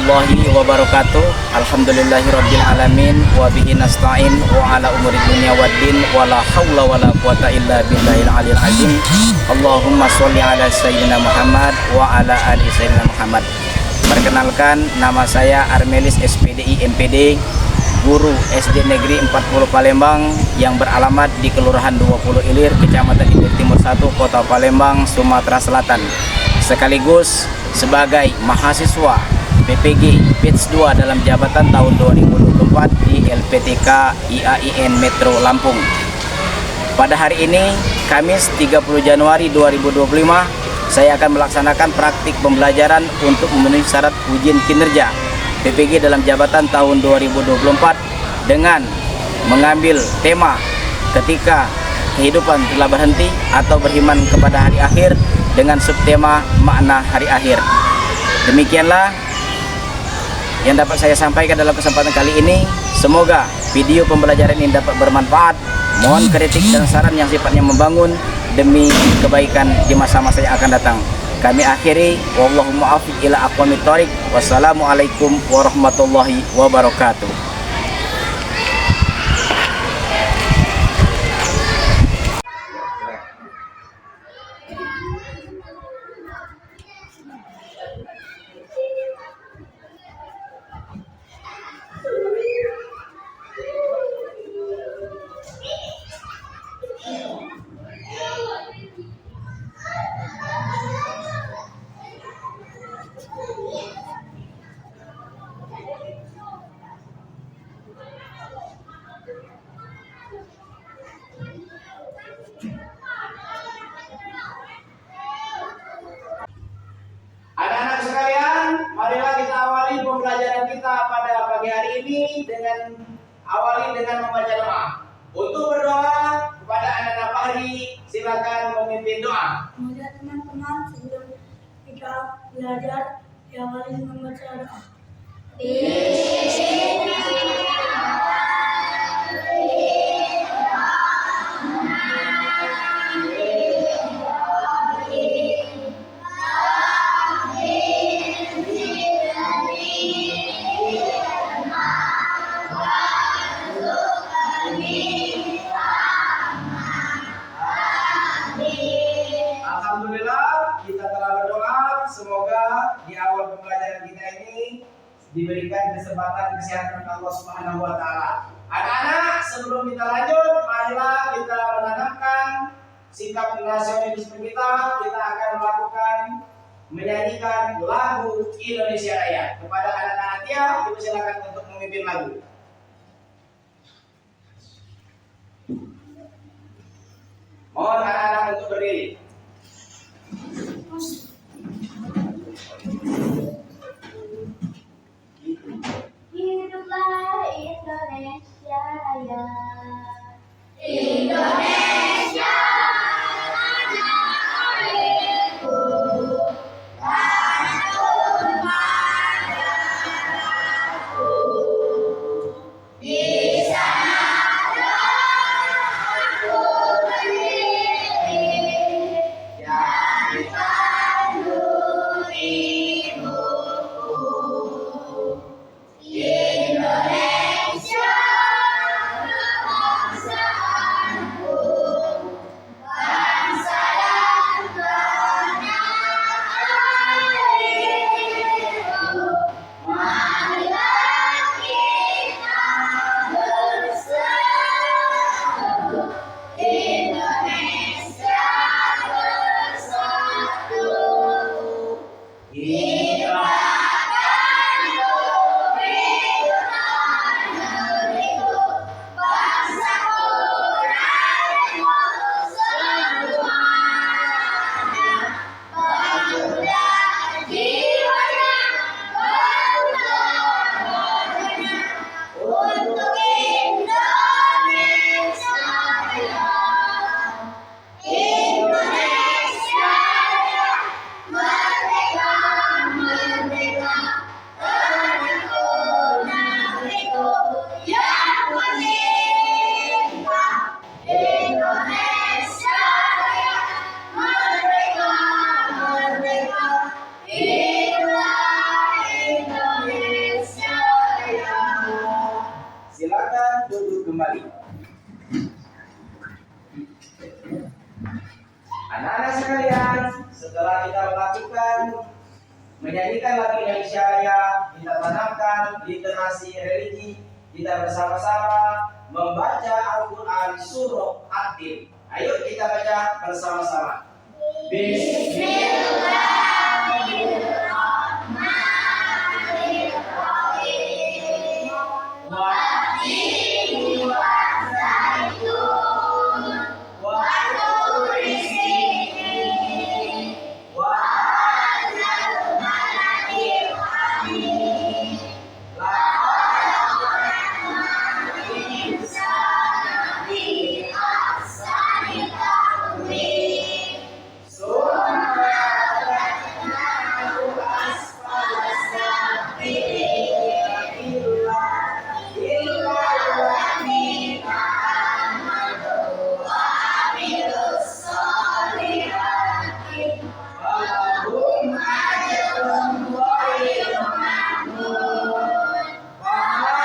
warahmatullahi wabarakatuh. Alhamdulillahirabbil alamin wa bihi nasta'in wa ala umuri dunya waddin wa la haula wa la quwata illa billahil aliyil azim. Allahumma sholli ala sayyidina Muhammad wa ala ali sayyidina Muhammad. Perkenalkan, nama saya Armelis SPDI MPD, guru SD Negeri 40 Palembang yang beralamat di Kelurahan 20 Ilir, Kecamatan Ilir Timur 1, Kota Palembang, Sumatera Selatan. Sekaligus sebagai mahasiswa PPG Batch 2 dalam jabatan tahun 2024 di LPTK IAIN Metro Lampung. Pada hari ini, Kamis 30 Januari 2025, saya akan melaksanakan praktik pembelajaran untuk memenuhi syarat ujian kinerja PPG dalam jabatan tahun 2024 dengan mengambil tema ketika kehidupan telah berhenti atau beriman kepada hari akhir dengan subtema makna hari akhir. Demikianlah yang dapat saya sampaikan dalam kesempatan kali ini. Semoga video pembelajaran ini dapat bermanfaat. Mohon kritik dan saran yang sifatnya membangun demi kebaikan di masa-masa yang akan datang. Kami akhiri, wallahu muwaffiq ila aqwamit thoriq. Wassalamualaikum warahmatullahi wabarakatuh. Anak-anak sekalian, marilah kita awali pembelajaran kita pada pagi hari ini dengan membaca doa. Untuk berdoa kepada anak-anak Fahri, silakan memimpin doa. Kemudian teman-teman, sebelum kita belajar, diawali dengan membaca doa. Alhamdulillah, kita telah berdoa. Semoga di awal pembelajaran kita ini diberikan kesempatan kesehatan Allah Subhanahu wa taala. Anak-anak, sebelum kita lanjut, marilah kita menanamkan sikap nasionalisme kita. Kita akan melakukan menyanyikan lagu Indonesia Raya. Kepada anak-anak Atia, ibu silakan untuk memimpin lagu. Mohon anak-anak untuk berdiri. Hiduplah Indonesia Raya. Indonesia tanah airku, tanah tumpah darahku. Di sana aku berdiri dan kandung ibuku. Indonesia kebangsaanku. duduk kembali. Anak-anak sekalian, setelah kita melakukan menyanyikan lagu Indonesia Raya, kita tanamkan literasi religi, kita bersama-sama membaca Al-Quran surah At-Tin. Ayo kita baca bersama-sama. Bismillahirrahmanirrahim. Wat-tini waz-zaitun wa turi sinin wa hadzal baladil hamid. Laqad khalaqnal insana fi ahsani taqwim. Summa radadnahu asfala safilin illa الذين آمنوا وعملوا الصالحات فلهم أجر غير ممنون وما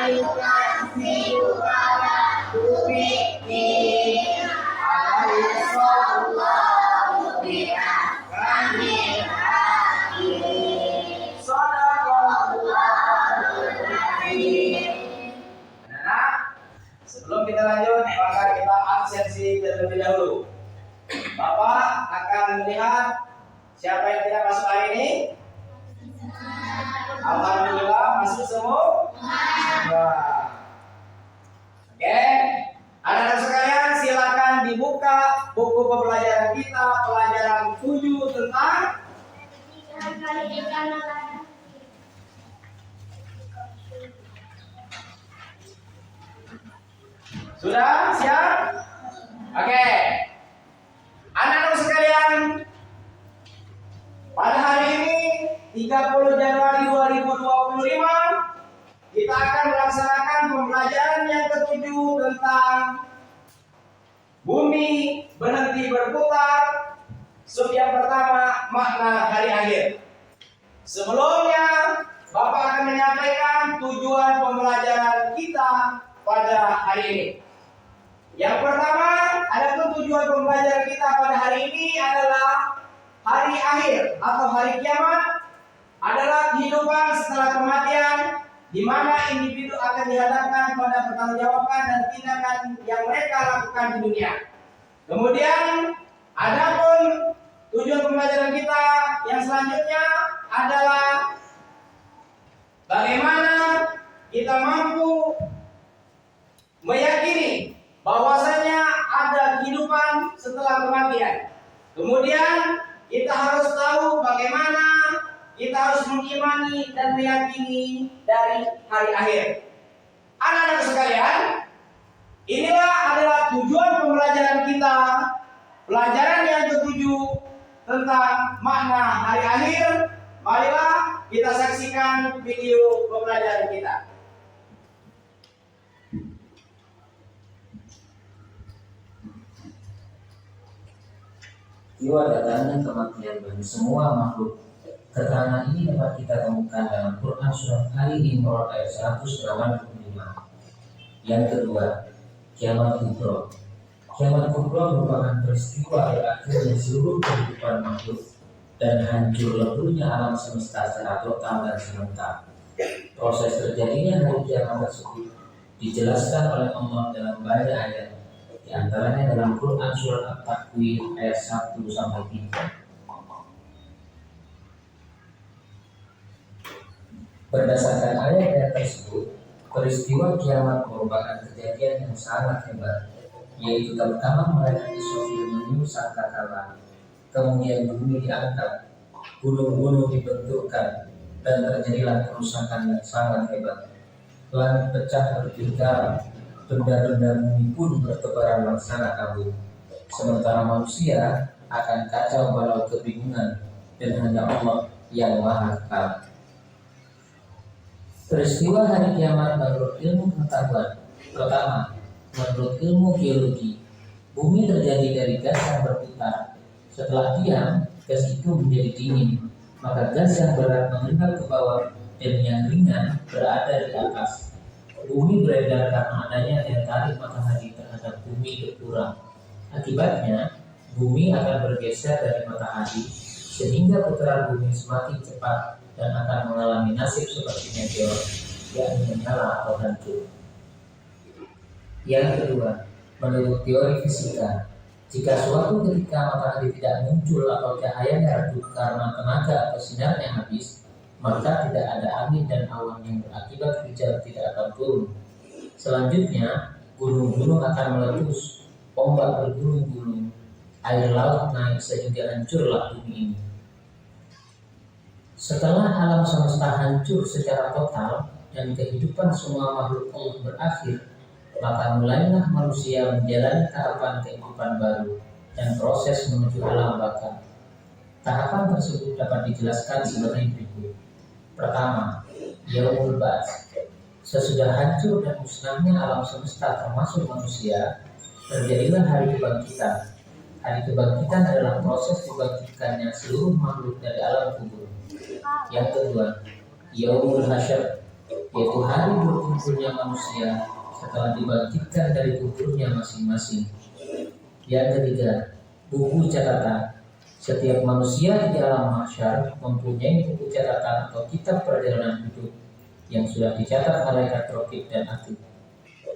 يكذبك بعد بالدين أليس الله بأحكم الحاكمين. صدق الله العظيم. Anak-anak, sebelum kita lanjut, maka kita absensi terlebih dahulu. Bapak akan melihat siapa yang tidak masuk hari ini. Alhamdulillah masuk semua. Oke, anak-anak sekalian silakan dibuka buku pembelajaran kita pelajaran 7 tentang Sudah siap? Oke. Anak-anak sekalian, pada hari ini 30 Januari 2025 kita akan melaksanakan pembelajaran yang ketujuh tentang bumi berhenti berputar. Sub yang pertama, makna hari akhir. Sebelumnya, Bapak akan menyampaikan tujuan pembelajaran kita pada hari ini. Yang pertama, adapun tujuan pembelajaran kita pada hari ini adalah hari akhir atau hari kiamat adalah kehidupan setelah kematian, di mana individu akan dihadapkan pada pertanggungjawaban dan tindakan yang mereka lakukan di dunia. Kemudian, adapun tujuan pembelajaran kita yang selanjutnya adalah bagaimana kita mampu meyakini bahwasanya ada kehidupan setelah kematian. Kemudian kita harus tahu bagaimana kita harus mengimani dan meyakini dari hari akhir. Anak-anak sekalian, inilah adalah tujuan pembelajaran kita, pelajaran yang ketujuh tentang makna hari akhir. Marilah kita saksikan video pembelajaran kita. Jiwa datangnya kematian bagi semua makhluk. Keterangan ini dapat kita temukan dalam Quran surat Ali Imran ayat 185. Yang kedua, kiamat kubra. Kiamat kubra merupakan peristiwa berakhirnya seluruh kehidupan makhluk dan hancur leburnya alam semesta secara total dan serentak. Proses terjadinya hari kiamat tersebut dijelaskan oleh Allah dalam banyak ayat. Di antaranya dalam Quran surat At-Takwir ayat 1-3. Berdasarkan ayat-ayat tersebut, peristiwa kiamat merupakan kejadian yang sangat hebat, yaitu pertama mereka Israfil meniup sangkakala, kemudian bumi diangkat, gunung-gunung dibentukkan, dan terjadilah kerusakan yang sangat hebat. Langit pecah bertiga, benda-benda bumi pun bertebaran laksana kabut. Sementara manusia akan kacau balau kebingungan, dan hanya Allah yang maha kekal. Peristiwa hari kiamat menurut ilmu pengetahuan. Pertama, menurut ilmu geologi, bumi terjadi dari gas yang berputar. Setelah diam, gas itu menjadi dingin, maka gas yang berat mengendap ke bawah dan yang ringan berada di atas. Bumi beredar karena adanya daya tarik matahari terhadap bumi berkurang. Akibatnya, bumi akan bergeser dari matahari sehingga putaran bumi semakin cepat dan akan mengalami nasib seperti meteor, yakni menyala atau hancur. Yang kedua, menurut teori fisika, jika suatu ketika matahari tidak muncul atau cahayanya redup karena tenaga atau sinarnya habis, maka tidak ada angin dan awan yang berakibat hujan tidak akan turun. Selanjutnya, gunung-gunung akan meletus, ombak bergulung-gulung, air laut naik sehingga hancurlah bumi ini. Setelah alam semesta hancur secara total dan kehidupan semua makhluk Allah berakhir, maka mulailah manusia menjalani tahapan kehidupan baru dan proses menuju alam baka. Tahapan tersebut dapat dijelaskan sebagai berikut. Pertama, Yaumul Ba'ts. Sesudah hancur dan musnahnya alam semesta termasuk manusia, terjadilah hari kebangkitan. Hari kebangkitan adalah proses dibangkitkannya seluruh makhluk dari alam kubur. Yang kedua, Yaumul Hasyr, yaitu hari berkumpulnya manusia setelah dibangkitkan dari kuburnya masing-masing. Yang ketiga, buku catatan. Setiap manusia di alam mahsyar mempunyai buku catatan atau kitab perjalanan hidup yang sudah dicatat malaikat raqib dan atid.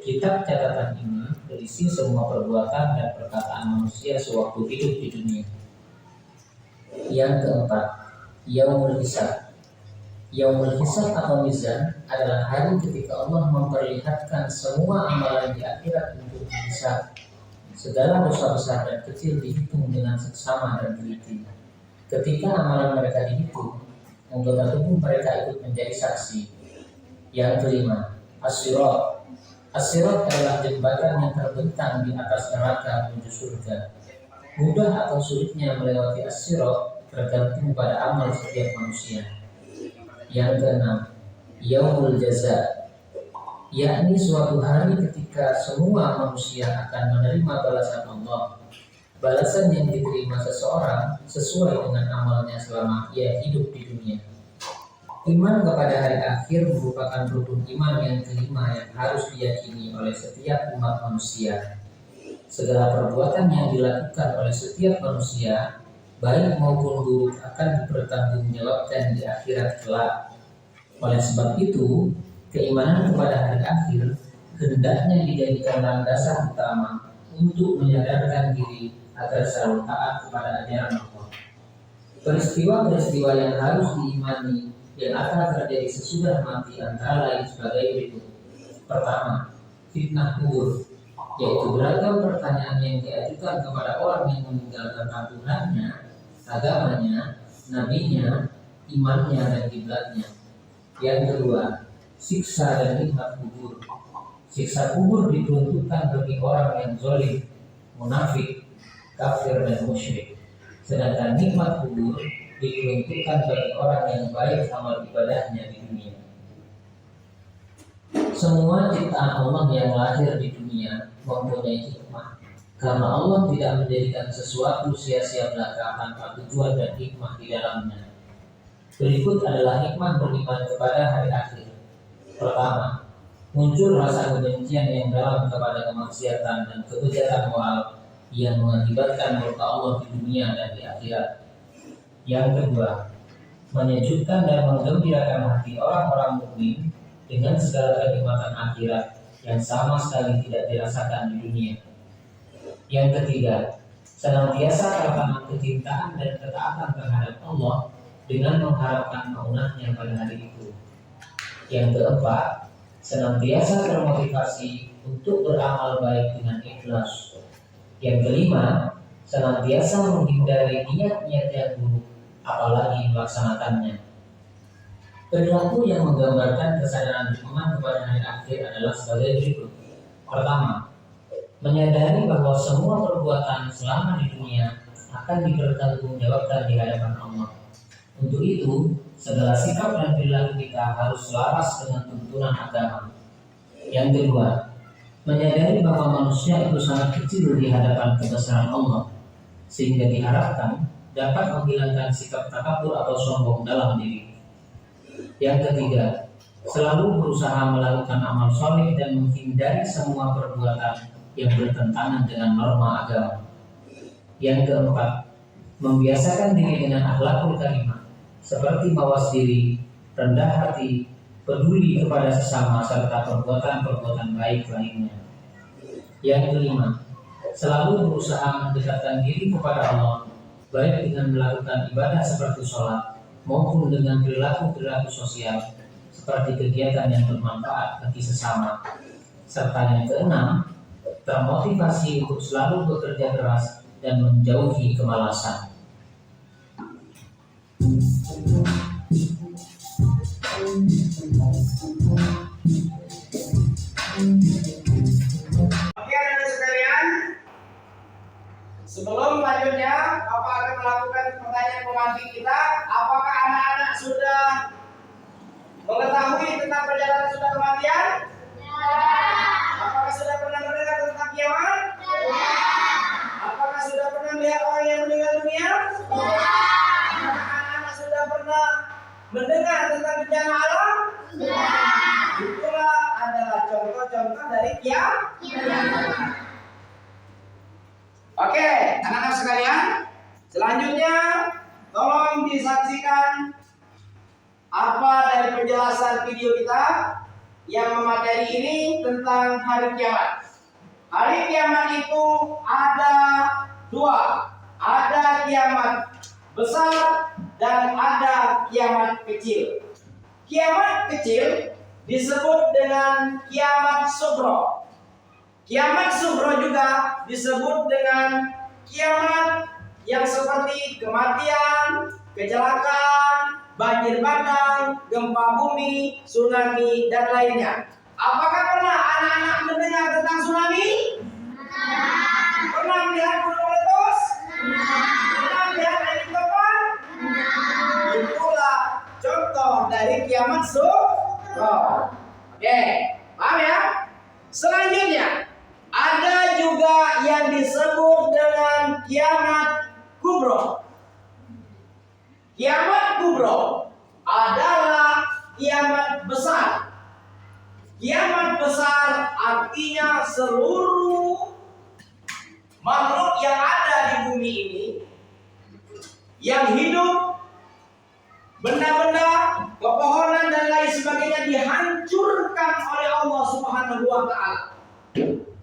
Kitab catatan ini berisi semua perbuatan dan perkataan manusia sewaktu hidup di dunia. Yang keempat, Yaumul Hisab. Yaumul Hisab atau Mizan adalah hari ketika Allah memperlihatkan semua amalan di akhirat untuk dihisab. Segala dosa besar dan kecil dihitung dengan seksama dan teliti. Ketika amalan mereka dihitung, anggota tubuh mereka ikut menjadi saksi. Yang kelima, As-Sirat. As-Sirat adalah jembatan yang terbentang di atas neraka menuju surga. Mudah atau sulitnya melewati As-Sirat tergantung pada amal setiap manusia. Yang keenam, Yaumul Jaza, yakni suatu hari ketika semua manusia akan menerima balasan Allah. Balasan yang diterima seseorang sesuai dengan amalnya selama ia hidup di dunia. Iman kepada hari akhir merupakan rukun iman yang kelima yang harus diyakini oleh setiap umat manusia. Segala perbuatan yang dilakukan oleh setiap manusia, baik maupun buruk, akan dipertanggungjawabkan di akhirat kelak. Oleh sebab itu, keimanan kepada hari akhir hendaknya dijadikan landasan utama untuk menyadarkan diri agar selalu taat kepada ajaran Allah. Peristiwa-peristiwa yang harus diimani yang akan terjadi sesudah mati antara lain sebagai berikut. Pertama, fitnah kubur, yaitu beragam pertanyaan yang diajukan kepada orang yang meninggalkan Tuhannya, agamanya, nabinya, imannya, dan kiblatnya. Yang kedua, siksa dan nikmat kubur. Siksa kubur diperuntukkan bagi orang yang zalim, munafik, kafir, dan musyrik. Sedangkan nikmat kubur diperuntukkan bagi orang yang baik amal ibadahnya di dunia. Semua ciptaan Allah yang lahir di dunia mempunyai hikmah, karena Allah tidak menjadikan sesuatu sia-sia belaka tanpa tujuan dan hikmah di dalamnya. Berikut adalah hikmah beriman kepada hari akhir. Pertama, muncul rasa kebencian yang dalam kepada kemaksiatan dan kejahatan moral yang mengakibatkan murka Allah di dunia dan di akhirat. Yang kedua, menyejukkan dan menggembirakan hati orang-orang mukmin dengan segala kenikmatan akhirat yang sama sekali tidak dirasakan di dunia. Yang ketiga, senantiasa tertanam kecintaan dan ketaatan terhadap Allah dengan mengharapkan keunahnya pada hari itu. Yang keempat, senantiasa termotivasi untuk beramal baik dengan ikhlas. Yang kelima, senantiasa menghindari niat-niat yang buruk, apalagi melaksanakannya. Perilaku yang menggambarkan kesadaran iman kepada hari akhir adalah sebagai berikut. Pertama, menyadari bahwa semua perbuatan selama di dunia akan dipertanggungjawabkan di hadapan Allah. Untuk itu, segala sikap dan perilaku kita harus selaras dengan tuntunan agama. Yang kedua, menyadari bahwa manusia itu sangat kecil di hadapan kebesaran Allah, sehingga diharapkan dapat menghilangkan sikap takabur atau sombong dalam diri. Yang ketiga, selalu berusaha melakukan amal soleh dan menghindari semua perbuatan yang bertentangan dengan norma agama. Yang keempat, membiasakan diri dengan akhlakul karimah, seperti mawas diri, rendah hati, peduli kepada sesama, serta perbuatan-perbuatan baik lainnya. Yang kelima, selalu berusaha mendekatkan diri kepada Allah, baik dengan melakukan ibadah seperti sholat, maupun dengan perilaku-perilaku sosial, seperti kegiatan yang bermanfaat bagi sesama. Serta yang keenam, termotivasi untuk selalu bekerja keras dan menjauhi kemalasan. Oke anak-anak sekalian, sebelum lanjutnya Bapak akan melakukan pertanyaan pemantik kita. Apakah anak-anak sudah mengetahui tentang perjalanan sudah kematian? Apakah sudah pernah mendengar tentang kiamat? Apakah sudah pernah melihat orang yang meninggal dunia? Apakah anak-anak sudah pernah mendengar tentang bencana alam? Itulah adalah contoh-contoh dari kiamat. Oke, anak-anak sekalian, selanjutnya tolong disaksikan apa dari penjelasan video kita yang memateri ini tentang hari kiamat. Hari kiamat itu ada dua, ada kiamat besar dan ada kiamat kecil. Kiamat kecil disebut dengan kiamat sugro. Kiamat sugro juga disebut dengan kiamat yang seperti kematian, kecelakaan, banjir bandang, gempa bumi, tsunami, dan lainnya. Apakah pernah anak-anak mendengar tentang tsunami? Pernah melihat gunung meletus? Pernah melihat air topan? Itulah contoh dari kiamat sugro. Oke, paham ya? Selanjutnya, ada juga yang disebut dengan kiamat kubro. Kiamat kubro adalah kiamat besar. Kiamat besar artinya seluruh makhluk yang ada di bumi ini, yang hidup, benda-benda, pepohonan dan lain sebagainya dihancurkan oleh Allah Subhanahu wa taala.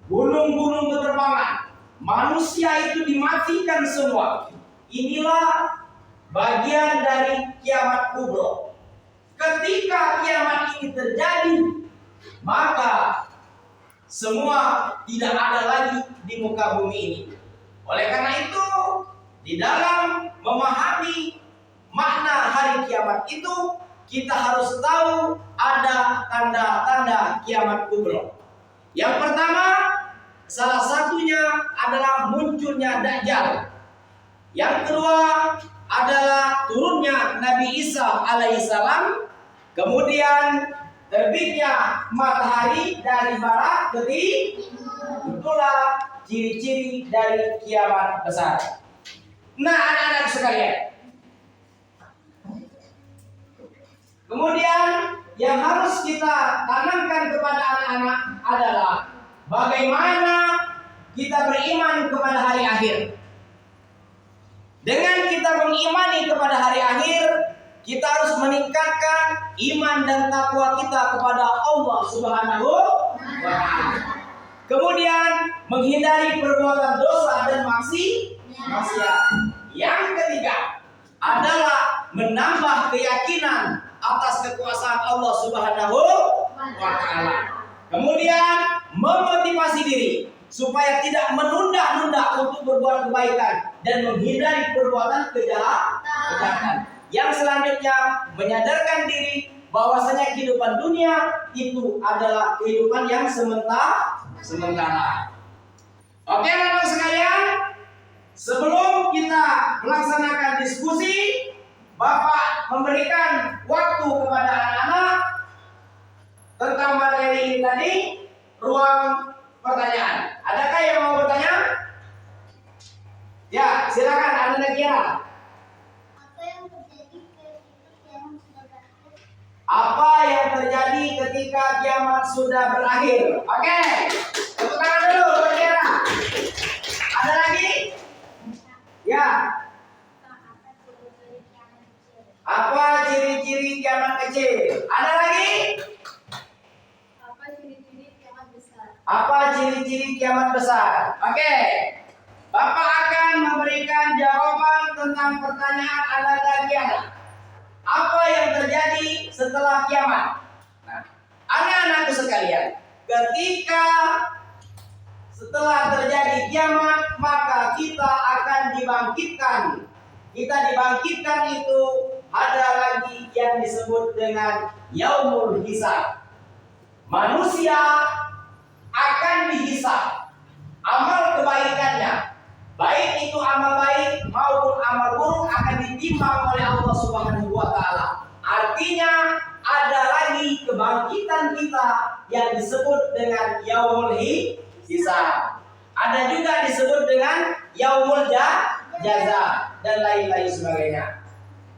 Gunung-gunung berterbangan, manusia itu dimatikan semua. Inilah bagian dari kiamat kubro. Ketika kiamat ini terjadi, maka semua tidak ada lagi di muka bumi ini. Oleh karena itu, di dalam memahami makna hari kiamat itu, kita harus tahu ada tanda-tanda kiamat kubro. Yang pertama, salah satunya adalah munculnya Dajjal. Yang kedua adalah turunnya Nabi Isa alaihissalam. Kemudian terbitnya matahari dari barat ke timur. Itulah ciri-ciri dari kiamat besar. Nah, anak-anak sekalian, kemudian yang harus kita tanamkan kepada anak-anak adalah bagaimana kita beriman kepada hari akhir. Dengan kita mengimani kepada hari akhir, kita harus meningkatkan iman dan takwa kita kepada Allah Subhanahu wa taala. Kemudian menghindari perbuatan dosa dan maksiat. Yang ketiga adalah menambah keyakinan atas kekuasaan Allah Subhanahu wa taala. Kemudian memotivasi diri supaya tidak menunda-nunda untuk berbuat kebaikan dan menghindari perbuatan kejahatan. Yang selanjutnya menyadarkan diri bahwasanya kehidupan dunia itu adalah kehidupan yang sementara. Oke, anak-anak sekalian, sebelum kita melaksanakan diskusi, Bapak memberikan waktu kepada anak-anak tentang materi ini tadi, ruang pertanyaan. Adakah yang mau bertanya? Ya, silakan, Anda Nakia. Apa yang terjadi ketika kiamat sudah berakhir? Apa yang terjadi ketika kiamat sudah berakhir? Oke, tepuk tangan dulu, saudara. Ada lagi? Ya. Apa ciri-ciri kiamat kecil? Ada lagi? Apa ciri-ciri kiamat besar? Apa ciri-ciri kiamat besar? Oke. Bapak akan memberikan jawaban tentang pertanyaan Anda kiamat. Apa yang terjadi setelah kiamat? Nah, anak-anakku sekalian, ketika setelah terjadi kiamat, maka kita akan dibangkitkan. Kita dibangkitkan itu ada lagi yang disebut dengan yaumul hisab. Manusia akan dihisab amal kebaikannya, baik itu amal baik maupun amal buruk akan ditimbang oleh Allah Subhanahu wa taala. Artinya ada lagi kebangkitan kita yang disebut dengan yaumul hisab. Ada juga disebut dengan yaumul jaza dan lain-lain sebagainya.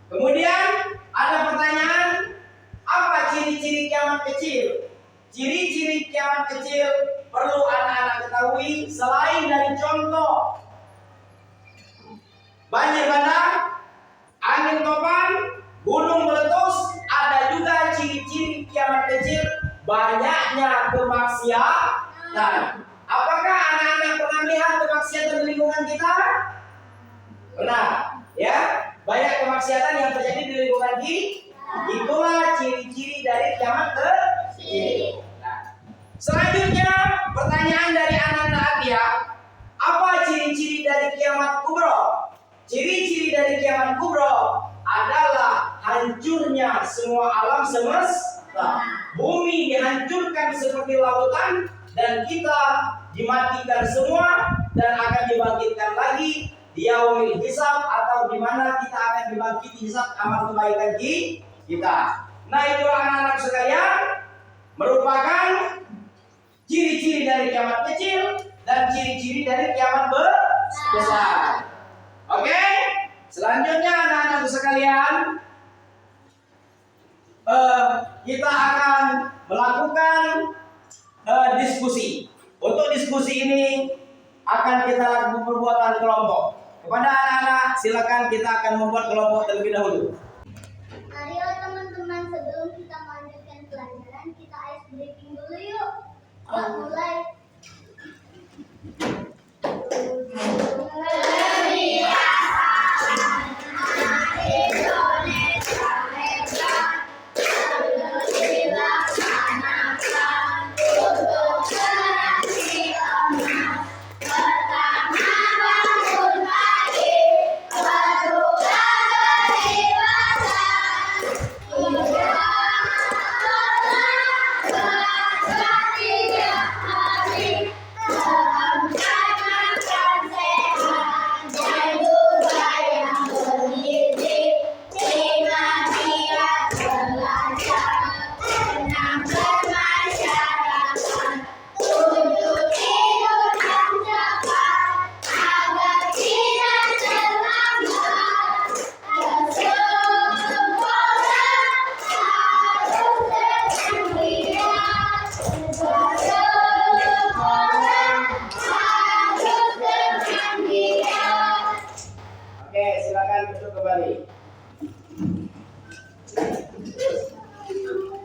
Kemudian ada pertanyaan, apa ciri-ciri kiamat kecil? Ciri-ciri kiamat kecil perlu anak-anak ketahui selain dari contoh banjir bandang, angin topan, gunung meletus, ada juga ciri-ciri kiamat kecil banyaknya kemaksiatan. Apakah anak-anak pernah lihat kemaksiatan di lingkungan kita? Benar, ya. Banyak kemaksiatan yang terjadi di lingkungan kita. Itulah ciri-ciri dari kiamat kecil. Nah, selanjutnya pertanyaan dari anak-anak Atia, apa ciri-ciri dari kiamat kubro? Ciri-ciri dari kiamat kubro adalah hancurnya semua alam semesta. Bumi dihancurkan seperti lautan dan kita dimatikan semua dan akan dibangkitkan lagi di yaumil hisab, atau di mana kita akan dibangkiti hisab amal kebaikan kita. Nah, itulah anak-anak sekalian merupakan ciri-ciri dari kiamat kecil dan ciri-ciri dari kiamat besar. Oke, selanjutnya anak-anak sekalian, kita akan melakukan diskusi. Untuk diskusi ini akan kita lakukan perbuatan kelompok. Kepada anak-anak, silakan kita akan membuat kelompok terlebih dahulu. Ayo teman-teman, sebelum kita melanjutkan pelajaran, kita ice breaking dulu yuk. Mulai.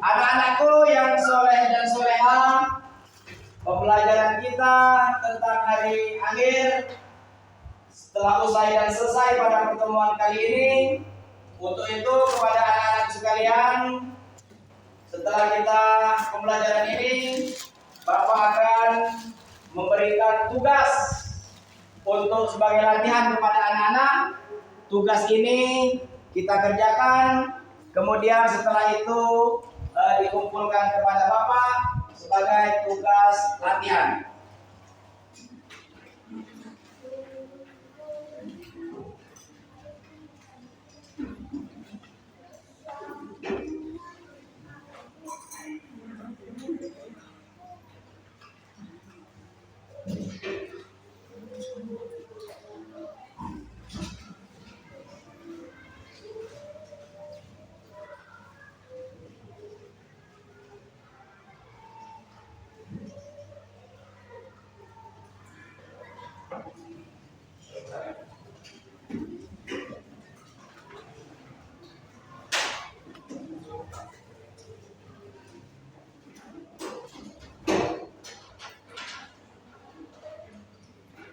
Anak-anakku yang soleh dan soleha, pembelajaran kita tentang hari akhir telah usai dan selesai pada pertemuan kali ini. Untuk itu kepada anak-anak sekalian, setelah kita pembelajaran ini, Bapak akan memberikan tugas untuk sebagai latihan kepada anak-anak. Tugas ini kita kerjakan, kemudian setelah itu dikumpulkan kepada Bapak sebagai tugas latihan.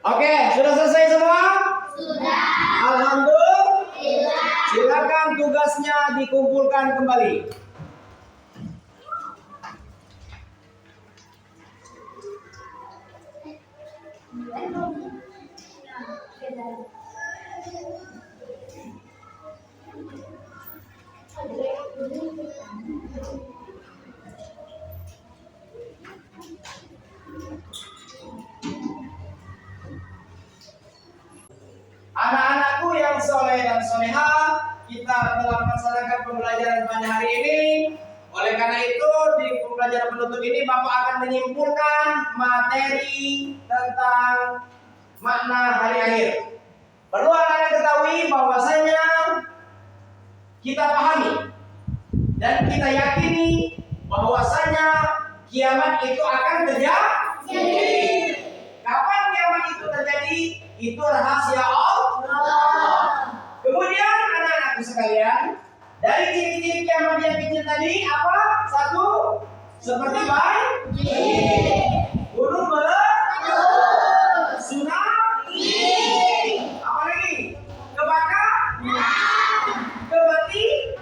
Oke, sudah selesai semua? Sudah. Alhamdulillah. Silakan tugasnya dikumpulkan kembali. Anak-anakku yang soleh dan soleha, kita telah melaksanakan pembelajaran pada hari ini. Oleh karena itu, di pembelajaran penutup ini Bapak akan menyimpulkan materi tentang makna hari akhir. Perlu anak-anak ketahui bahwasanya kita pahami dan kita yakini bahwasanya kiamat itu akan terjadi. Kapan kiamat itu terjadi? Itu rahasia Allah. Kemudian anak-anakku sekalian, dari ciri-ciri kiamat yang kecil tadi apa? Satu, seperti gunung meletus, tsunami, apa lagi? Kebakar, kebati,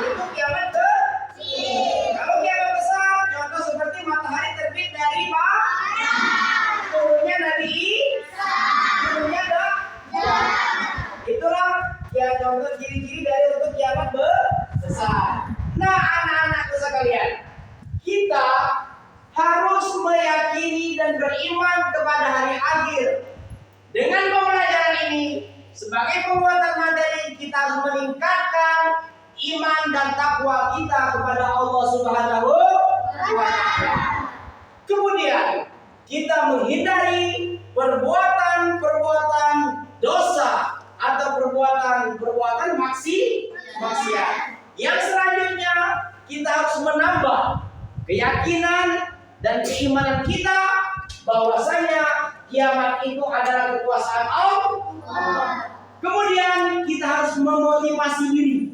itu kiamat kecil. Kalau kiamat besar, contoh seperti matahari terbit dari barat, turunnya dari turunnya itulah ya contoh ciri-ciri dari untuk kiamat besar. Nah, anak-anakku sekalian, kita harus meyakini dan beriman kepada hari akhir. Dengan pembelajaran ini, sebagai penguatan materi, kita harus meningkatkan iman dan takwa kita kepada Allah Subhanahu wa Ta'ala. Kemudian, kita menghindari perbuatan-perbuatan dosa atau perbuatan-perbuatan maksiat. Yang selanjutnya, kita harus menambah keyakinan dan keimanan kita bahwasanya kiamat itu adalah kekuasaan Allah. Kemudian kita harus memotivasi diri.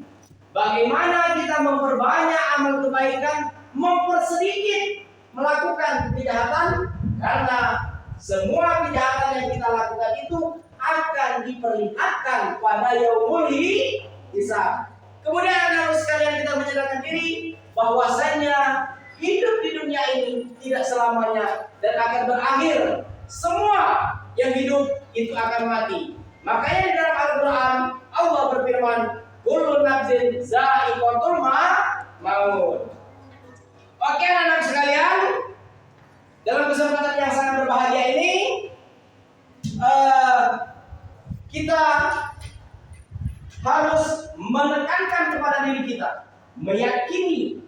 Bagaimana kita memperbanyak amal kebaikan, mempersedikit melakukan kejahatan, karena semua kejahatan yang kita lakukan itu akan diperlihatkan pada yaumul hisab. Kemudian anak-anak sekalian, kita menyadarkan diri bahwasanya hidup di dunia ini tidak selamanya dan akan berakhir. Semua yang hidup itu akan mati. Makanya di dalam Al-Quran Allah berfirman, kullu nafsin za'iqatul maut. Oke anak-anak sekalian, dalam kesempatan yang sangat berbahagia ini, kita harus menekankan kepada diri kita, meyakini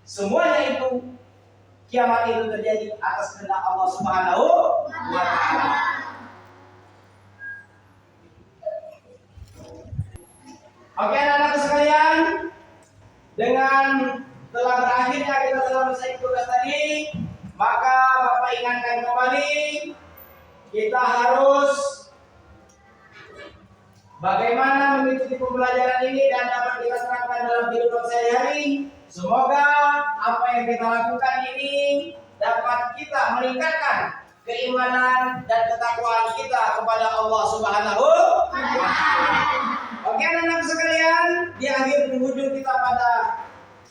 semuanya itu kiamat itu terjadi atas kehendak Allah Subhanahu wa Ta'ala. Oke anak-anak sekalian, dengan telah berakhirnya kita telah selesai tugas tadi, maka Bapak ingatkan kembali, kita harus bagaimana mengikuti pembelajaran ini dan dapat kita terapkan dalam kehidupan sehari-hari. Semoga apa yang kita lakukan ini dapat kita meningkatkan keimanan dan ketakwaan kita kepada Allah Subhanahu wa Ta'ala. Oke anak-anak sekalian, di akhir penghujung kita pada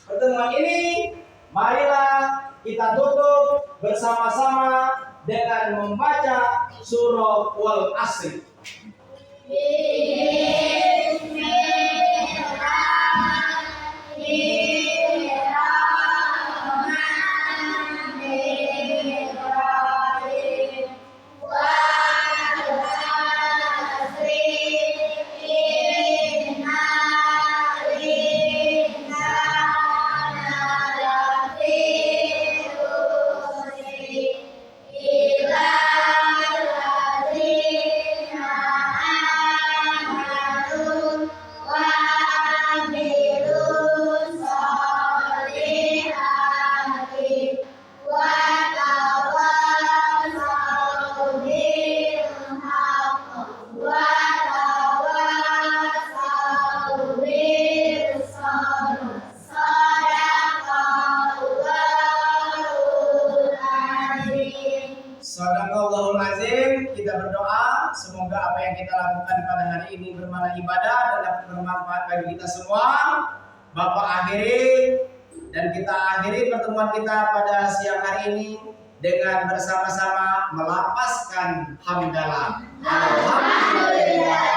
pertemuan ini, marilah kita tutup bersama-sama dengan membaca surah Wal Asr. Ila Shadaqallahul azim. Kita berdoa semoga apa yang kita lakukan pada hari ini bermakna ibadah dan dapat bermanfaat bagi kita semua. Bapak akhiri dan kita akhiri pertemuan kita pada siang hari ini dengan bersama-sama melapaskan hamdalah. Alhamdulillah.